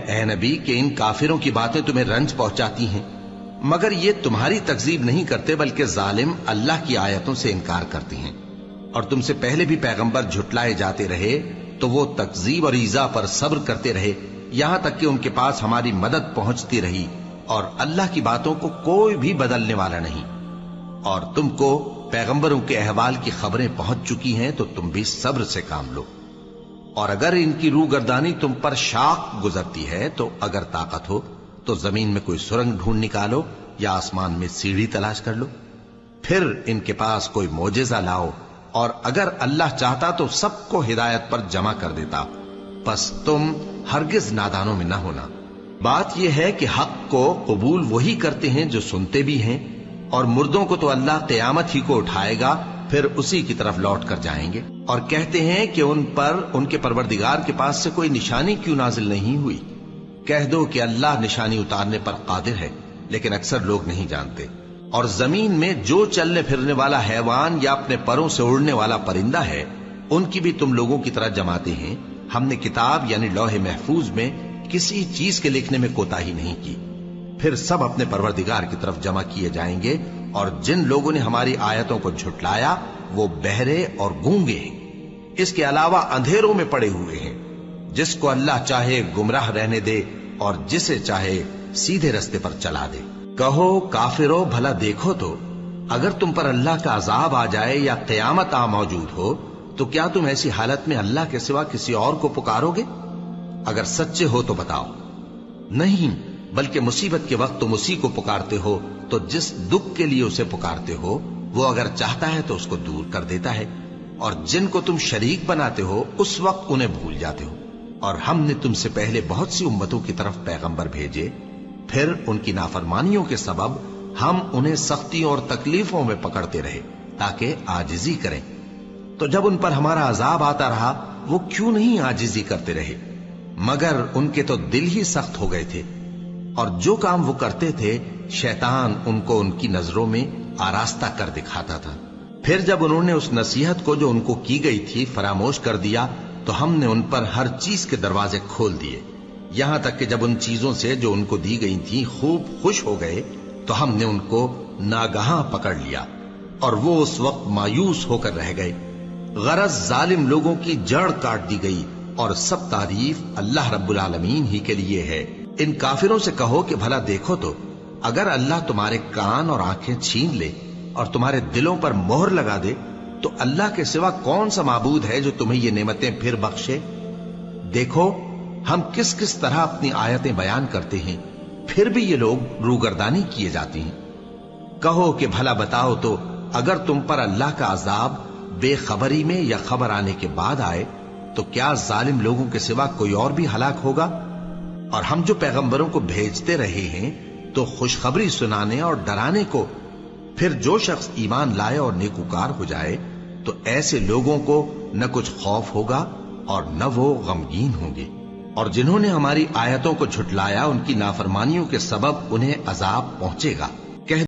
اے نبی کہ ان کافروں کی باتیں تمہیں رنج پہنچاتی ہیں، مگر یہ تمہاری تکذیب نہیں کرتے بلکہ ظالم اللہ کی آیتوں سے انکار کرتے ہیں، اور تم سے پہلے بھی پیغمبر جھٹلائے جاتے رہے تو وہ تکذیب اور ایذا پر صبر کرتے رہے، یہاں تک کہ ان کے پاس ہماری مدد پہنچتی رہی، اور اللہ کی باتوں کو کوئی بھی بدلنے والا نہیں۔ اور تم کو پیغمبروں کے احوال کی خبریں پہنچ چکی ہیں تو تم بھی صبر سے کام لو، اور اگر ان کی روگردانی تم پر شاق گزرتی ہے تو اگر طاقت ہو تو زمین میں کوئی سرنگ ڈھونڈ نکالو یا آسمان میں سیڑھی تلاش کر لو، پھر ان کے پاس کوئی معجزہ لاؤ، اور اگر اللہ چاہتا تو سب کو ہدایت پر جمع کر دیتا، پس تم ہرگز نادانوں میں نہ ہونا۔ بات یہ ہے کہ حق کو قبول وہی کرتے ہیں جو سنتے بھی ہیں، اور مردوں کو تو اللہ قیامت ہی کو اٹھائے گا، پھر اسی کی طرف لوٹ کر جائیں گے، اور کہتے ہیں کہ ان پر ان کے پروردگار کے پاس سے کوئی نشانی کیوں نازل نہیں ہوئی؟ کہہ دو کہ اللہ نشانی اتارنے پر قادر ہے، لیکن اکثر لوگ نہیں جانتے۔ اور زمین میں جو چلنے پھرنے والا حیوان یا اپنے پروں سے اڑنے والا پرندہ ہے، ان کی بھی تم لوگوں کی طرح جماتے ہیں۔ ہم نے کتاب یعنی لوح محفوظ میں کسی چیز کے لکھنے میں کوتاہی نہیں کی، پھر سب اپنے پروردگار کی طرف جمع کیے جائیں گے، اور جن لوگوں نے ہماری آیتوں کو جھٹلایا وہ بہرے اور گونگے ہیں، اس کے علاوہ اندھیروں میں پڑے ہوئے ہیں۔ جس کو اللہ چاہے گمراہ رہنے دے اور جسے چاہے سیدھے رستے پر چلا دے۔ کہو کافرو بھلا دیکھو تو اگر تم پر اللہ کا عذاب آ جائے یا قیامت آ موجود ہو تو کیا تم ایسی حالت میں اللہ کے سوا کسی اور کو پکارو گے؟ اگر سچے ہو تو بتاؤ۔ نہیں، بلکہ مصیبت کے وقت تم اسی کو پکارتے ہو، تو جس دکھ کے لیے اسے پکارتے ہو وہ اگر چاہتا ہے تو اس کو دور کر دیتا ہے، اور جن کو تم شریک بناتے ہو اس وقت انہیں بھول جاتے ہو۔ اور ہم نے تم سے پہلے بہت سی امتوں کی طرف پیغمبر بھیجے، پھر ان کی نافرمانیوں کے سبب ہم انہیں سختیوں اور تکلیفوں میں پکڑتے رہے تاکہ عاجزی کریں، تو جب ان پر ہمارا عذاب آتا رہا وہ کیوں نہیں عاجزی کرتے رہے؟ مگر ان کے تو دل ہی سخت ہو گئے تھے، اور جو کام وہ کرتے تھے شیطان ان کو ان کی نظروں میں آراستہ کر دکھاتا تھا۔ پھر جب انہوں نے اس نصیحت کو جو ان کو کی گئی تھی فراموش کر دیا تو ہم نے ان پر ہر چیز کے دروازے کھول دیے، یہاں تک کہ جب ان چیزوں سے جو ان کو دی گئی تھی خوب خوش ہو گئے تو ہم نے ان کو ناگہاں پکڑ لیا، اور وہ اس وقت مایوس ہو کر رہ گئے۔ غرض ظالم لوگوں کی جڑ کاٹ دی گئی، اور سب تعریف اللہ رب العالمین ہی کے لیے ہے۔ ان کافروں سے کہو کہ بھلا دیکھو تو اگر اللہ تمہارے کان اور آنکھیں چھین لے اور تمہارے دلوں پر مہر لگا دے تو اللہ کے سوا کون سا معبود ہے جو تمہیں یہ نعمتیں پھر بخشے؟ دیکھو ہم کس کس طرح اپنی آیتیں بیان کرتے ہیں، پھر بھی یہ لوگ روگردانی کیے جاتی ہیں۔ کہو کہ بھلا بتاؤ تو اگر تم پر اللہ کا عذاب بے خبری میں یا خبر آنے کے بعد آئے تو کیا ظالم لوگوں کے سوا کوئی اور بھی ہلاک ہوگا؟ اور ہم جو پیغمبروں کو بھیجتے رہے ہیں تو خوشخبری سنانے اور ڈرانے کو، پھر جو شخص ایمان لائے اور نیکوکار ہو جائے تو ایسے لوگوں کو نہ کچھ خوف ہوگا اور نہ وہ غمگین ہوں گے۔ اور جنہوں نے ہماری آیتوں کو جھٹلایا ان کی نافرمانیوں کے سبب انہیں عذاب پہنچے گا۔